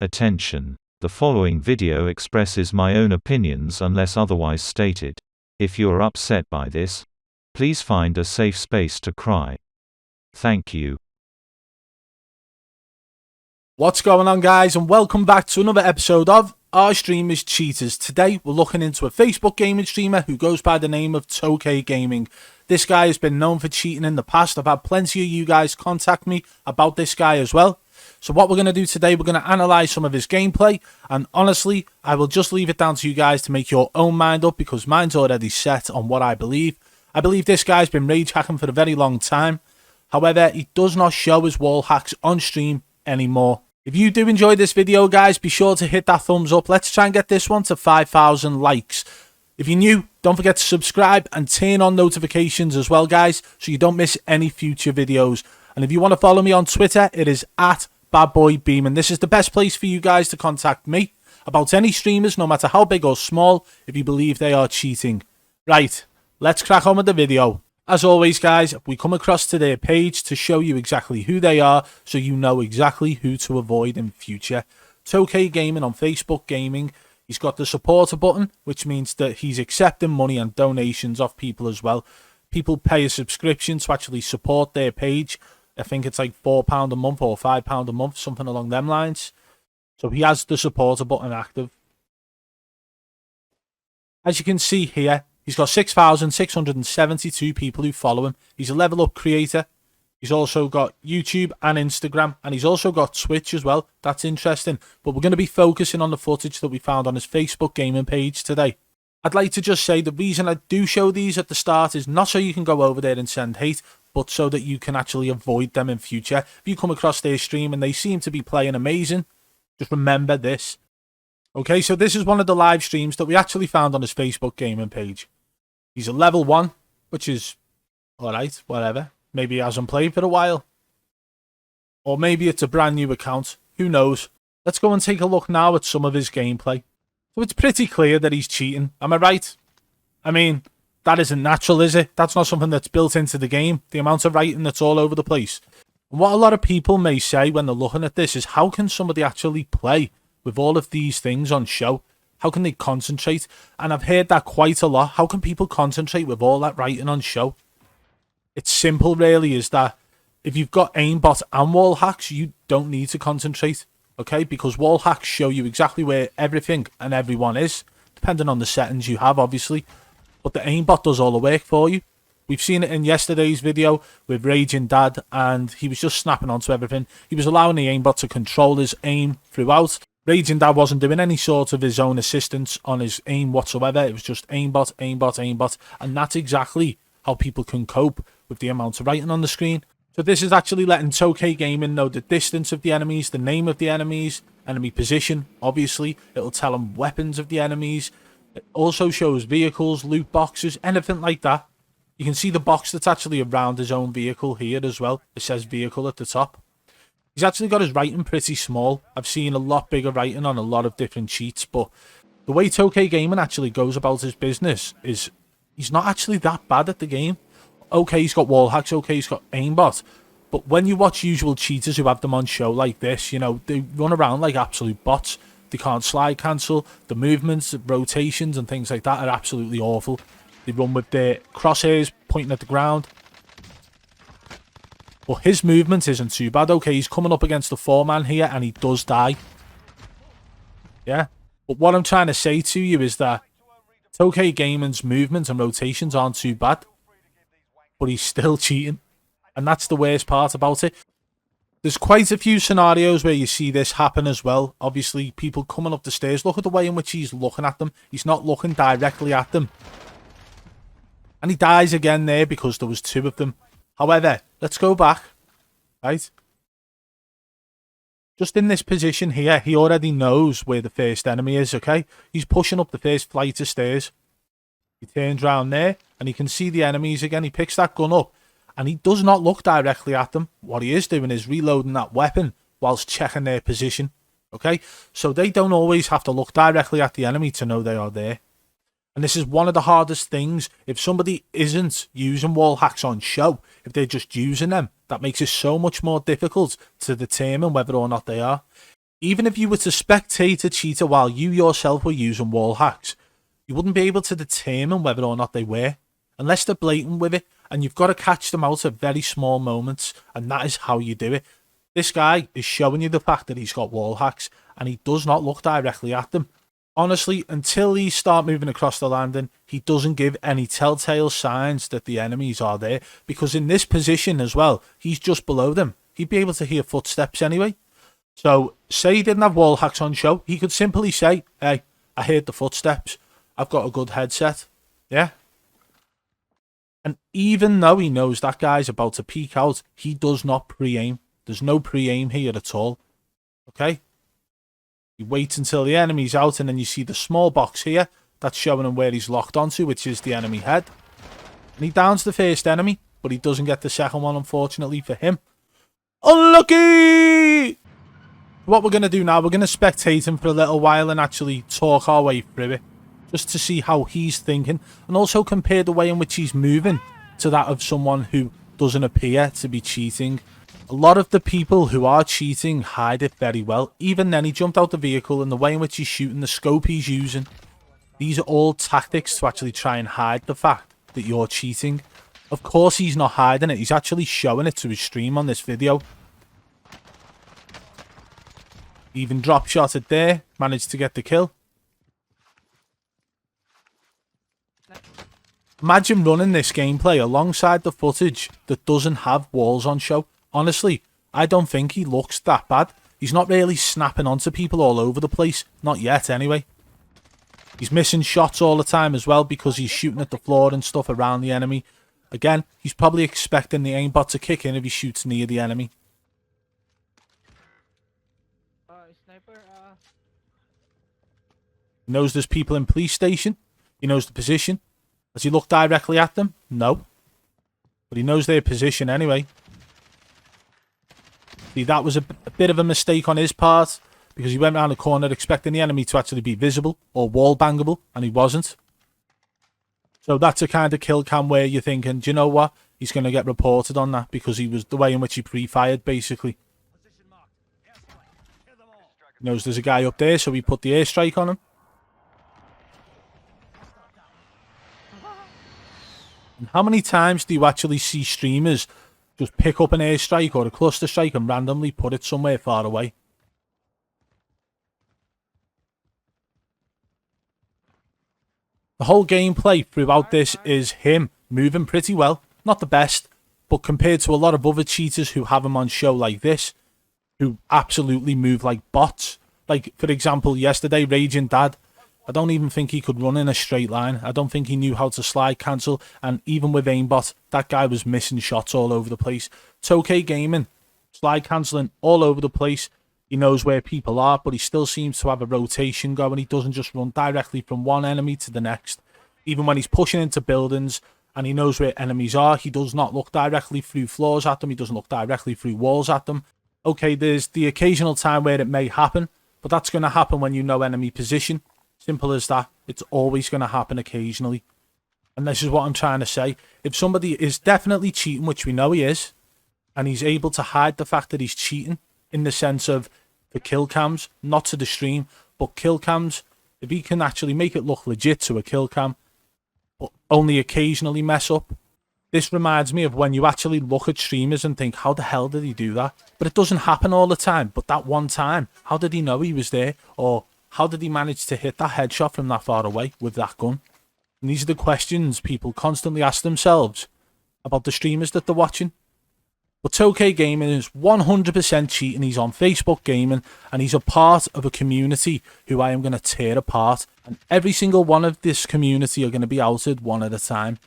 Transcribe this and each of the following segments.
Attention. The following video expresses my own opinions unless otherwise stated. If you are upset by this, please find a safe space to cry. Thank you. What's going on, guys, and welcome back to another episode of Our Streamers Cheaters. Today we're looking into a Facebook gaming streamer who goes by the name of Tokai Gaming. This guy has been known for cheating in the past. I've had plenty of you guys contact me about this guy as well. So what we're going to do today, we're going to analyse some of his gameplay, and honestly, I will just leave it down to you guys to make your own mind up, because mine's already set on what I believe. I believe this guy's been rage hacking for a very long time. However, he does not show his wall hacks on stream anymore. If you do enjoy this video, guys, be sure to hit that thumbs up. Let's try and get this one to 5,000 likes. If you're new, don't forget to subscribe and turn on notifications as well, guys, so you don't miss any future videos. And if you want to follow me on Twitter, it is at BadBoyBeaming. This is the best place for you guys to contact me about any streamers, no matter how big or small, if you believe they are cheating. Right, let's crack on with the video. As always, guys, we come across to their page to show you exactly who they are, so you know exactly who to avoid in future. Tokai Gaming on Facebook Gaming. He's got the supporter button, which means that he's accepting money and donations off people as well. People pay a subscription to actually support their page. I think it's like £4 a month or £5 a month, something along them lines. So he has the supporter button active. As you can see here, he's got 6,672 people who follow him. He's a level up creator. He's also got YouTube and Instagram, and he's also got Twitch as well. That's interesting. But we're going to be focusing on the footage that we found on his Facebook gaming page today. I'd like to just say the reason I do show these at the start is not so you can go over there and send hate, but so that you can actually avoid them in future. If you come across their stream and they seem to be playing amazing, just remember this. Okay, so this is one of the live streams that we actually found on his Facebook gaming page. He's a level 1, which is alright, whatever. Maybe he hasn't played for a while. Or maybe it's a brand new account. Who knows? Let's go and take a look now at some of his gameplay. So it's pretty clear that he's cheating. Am I right? I mean, that isn't natural, is it? That's not something that's built into the game. The amount of writing that's all over the place. And what a lot of people may say when they're looking at this is, how can somebody actually play with all of these things on show? How can they concentrate? And I've heard that quite a lot. How can people concentrate with all that writing on show? It's simple, really, is that if you've got aimbot and wall hacks, you don't need to concentrate, okay? Because wall hacks show you exactly where everything and everyone is, depending on the settings you have, obviously. But the aimbot does all the work for you. We've seen it in yesterday's video with Raging Dad, and he was just snapping onto everything. He was allowing the aimbot to control his aim throughout. Raging Dad wasn't doing any sort of his own assistance on his aim whatsoever. It was just aimbot, aimbot, aimbot. And that's exactly how people can cope with the amount of writing on the screen. So this is actually letting Tokai Gaming know the distance of the enemies, the name of the enemies, enemy position, obviously. It'll tell them weapons of the enemies. It also shows vehicles, loot boxes, anything like that. You can see the box that's actually around his own vehicle here as well. It says vehicle at the top. He's actually got his writing pretty small. I've seen a lot bigger writing on a lot of different cheats, but the way Tokai Gaming actually goes about his business is he's not actually that bad at the game. Okay, he's got wall hacks, okay, he's got aimbot, but when you watch usual cheaters who have them on show like this, you know, they run around like absolute bots. They can't slide cancel. The movements, the rotations and things like that are absolutely awful. They run with their crosshairs pointing at the ground. But his movement isn't too bad. Okay, he's coming up against the 4-man here and he does die. Yeah. But what I'm trying to say to you is that Tokai Gaming's movements and rotations aren't too bad. But he's still cheating. And that's the worst part about it. There's quite a few scenarios where you see this happen as well. Obviously, people coming up the stairs. Look at the way in which he's looking at them. He's not looking directly at them. And he dies again there because there was 2 of them. However, let's go back. Right? Just in this position here, he already knows where the first enemy is, okay? He's pushing up the first flight of stairs. He turns around there and he can see the enemies again. He picks that gun up. And he does not look directly at them. What he is doing is reloading that weapon whilst checking their position. Okay? So they don't always have to look directly at the enemy to know they are there. And this is one of the hardest things. If somebody isn't using wall hacks on show, if they're just using them, that makes it so much more difficult to determine whether or not they are. Even if you were to spectate a cheater while you yourself were using wall hacks, you wouldn't be able to determine whether or not they were, unless they're blatant with it, and you've got to catch them out at very small moments, and that is how you do it. This guy is showing you the fact that he's got wall hacks, and he does not look directly at them. Honestly, until he start moving across the landing, he doesn't give any telltale signs that the enemies are there, because in this position as well, he's just below them. He'd be able to hear footsteps anyway. So, say he didn't have wall hacks on show, he could simply say, hey, I heard the footsteps. I've got a good headset. Yeah. And even though he knows that guy's about to peek out, he does not pre-aim. There's no pre-aim here at all. Okay? You wait until the enemy's out, and then you see the small box here. That's showing him where he's locked onto, which is the enemy head. And he downs the first enemy, but he doesn't get the second one, unfortunately for him. Unlucky! What we're going to do now, we're going to spectate him for a little while and actually talk our way through it, just to see how he's thinking, and also compare the way in which he's moving to that of someone who doesn't appear to be cheating. A lot of the people who are cheating hide it very well. Even then, he jumped out the vehicle, and the way in which he's shooting, the scope he's using, these are all tactics to actually try and hide the fact that you're cheating. Of course he's not hiding it, he's actually showing it to his stream on this video. Even drop shot it there, managed to get the kill. Imagine running this gameplay alongside the footage that doesn't have walls on show. Honestly, I don't think he looks that bad. He's not really snapping onto people all over the place. Not yet, anyway. He's missing shots all the time as well because he's shooting at the floor and stuff around the enemy. Again, he's probably expecting the aimbot to kick in if he shoots near the enemy. Sniper, He knows there's people in police station. He knows the position. Does he look directly at them? No. But he knows their position anyway. See, that was a bit of a mistake on his part, because he went around the corner expecting the enemy to actually be visible or wall bangable, and he wasn't. So that's a kind of kill cam where you're thinking, do you know what? He's going to get reported on that because he was the way in which he pre-fired, basically. He knows there's a guy up there, so he put the airstrike on him. And how many times do you actually see streamers just pick up an airstrike or a cluster strike and randomly put it somewhere far away? The whole gameplay throughout this is him moving pretty well. Not the best, but compared to a lot of other cheaters who have him on show like this, who absolutely move like bots. Like, for example, yesterday, Raging Dad, I don't even think he could run in a straight line. I don't think he knew how to slide cancel, and even with aimbot, that guy was missing shots all over the place. Tokai Gaming, slide cancelling all over the place. He knows where people are, but he still seems to have a rotation going. He doesn't just run directly from one enemy to the next. Even when he's pushing into buildings and he knows where enemies are, he does not look directly through floors at them. He doesn't look directly through walls at them. Okay, there's the occasional time where it may happen, but that's going to happen when you know enemy position. Simple as that. It's always going to happen occasionally. And this is what I'm trying to say. If somebody is definitely cheating, which we know he is, and he's able to hide the fact that he's cheating in the sense of the kill cams, not to the stream, but kill cams, if he can actually make it look legit to a kill cam, but only occasionally mess up. This reminds me of when you actually look at streamers and think, how the hell did he do that? But it doesn't happen all the time. But that one time, how did he know he was there? Or how did he manage to hit that headshot from that far away with that gun? And these are the questions people constantly ask themselves about the streamers that they're watching. But Tokai Gaming is 100% cheating. He's on Facebook Gaming, and he's a part of a community who I am going to tear apart. And every single one of this community are going to be outed one at a time.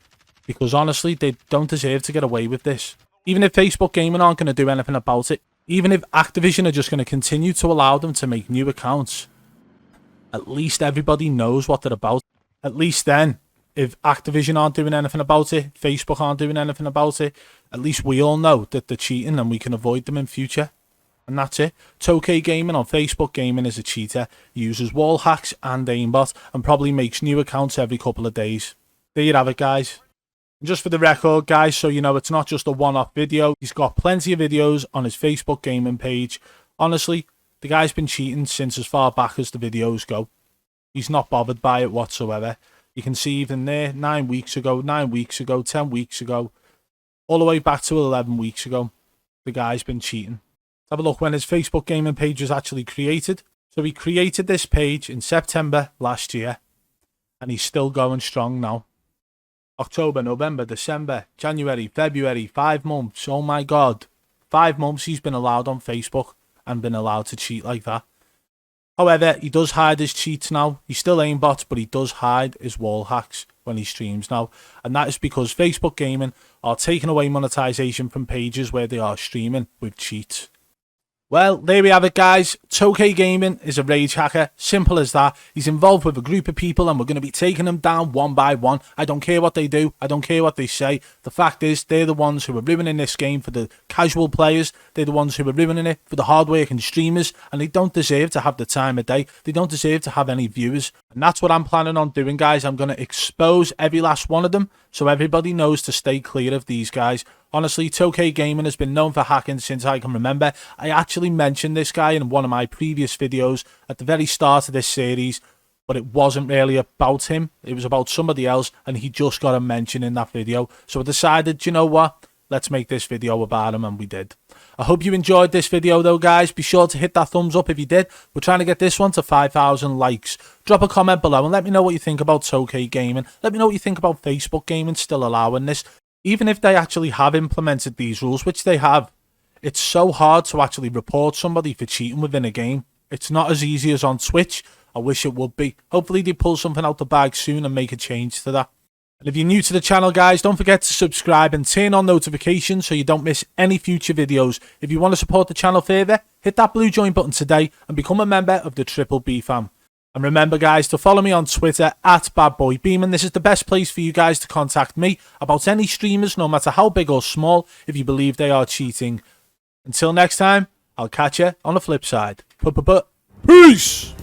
Because honestly, they don't deserve to get away with this. Even if Facebook Gaming aren't going to do anything about it, even if Activision are just going to continue to allow them to make new accounts, at least everybody knows what they're about. At least then, if Activision aren't doing anything about it, Facebook aren't doing anything about it, at least we all know that they're cheating and we can avoid them in future. And that's it. Tokai Gaming on Facebook Gaming is a cheater. He uses Wallhacks and aimbot and probably makes new accounts every couple of days. There you have it, guys. And just for the record, guys, so you know, it's not just a one-off video. He's got plenty of videos on his Facebook Gaming page. Honestly, The guy's been cheating since as far back as the videos go. He's not bothered by it whatsoever. You can see even there, 9 weeks ago, 10 weeks ago, all the way back to 11 weeks ago, the guy's been cheating. Let's have a look when his Facebook gaming page was actually created. So he created this page in September last year, and he's still going strong now. October, November, December, January, February, 5 months. Oh my God. 5 months he's been allowed on Facebook and been allowed to cheat like that. However, he does hide his cheats now. He's still aimbot, but he does hide his wall hacks when he streams now. And that is because Facebook Gaming are taking away monetization from pages where they are streaming with cheats. Well, there we have it, guys. Tokai Gaming is a rage hacker. Simple as that. He's involved with a group of people and we're going to be taking them down one by one. I don't care what they do. I don't care what they say. The fact is, they're the ones who are ruining this game for the casual players. They're the ones who are ruining it for the hard-working streamers. And they don't deserve to have the time of day. They don't deserve to have any viewers. And that's what I'm planning on doing, guys. I'm going to expose every last one of them so everybody knows to stay clear of these guys. Honestly, Tokai Gaming has been known for hacking since I can remember. I actually mentioned this guy in one of my previous videos at the very start of this series, but it wasn't really about him. It was about somebody else, and he just got a mention in that video. So I decided, you know what? Let's make this video about him, and we did. I hope you enjoyed this video, though, guys. Be sure to hit that thumbs up if you did. We're trying to get this one to 5,000 likes. Drop a comment below and let me know what you think about Tokai Gaming. Let me know what you think about Facebook Gaming still allowing this. Even if they actually have implemented these rules, which they have, it's so hard to actually report somebody for cheating within a game. It's not as easy as on Twitch. I wish it would be. Hopefully they pull something out the bag soon and make a change to that. And if you're new to the channel, guys, don't forget to subscribe and turn on notifications so you don't miss any future videos. If you want to support the channel further, hit that blue join button today and become a member of the Triple B fam. And remember, guys, to follow me on Twitter at BadBoyBeeman. This is the best place for you guys to contact me about any streamers, no matter how big or small, if you believe they are cheating. Until next time, I'll catch you on the flip side. Peace!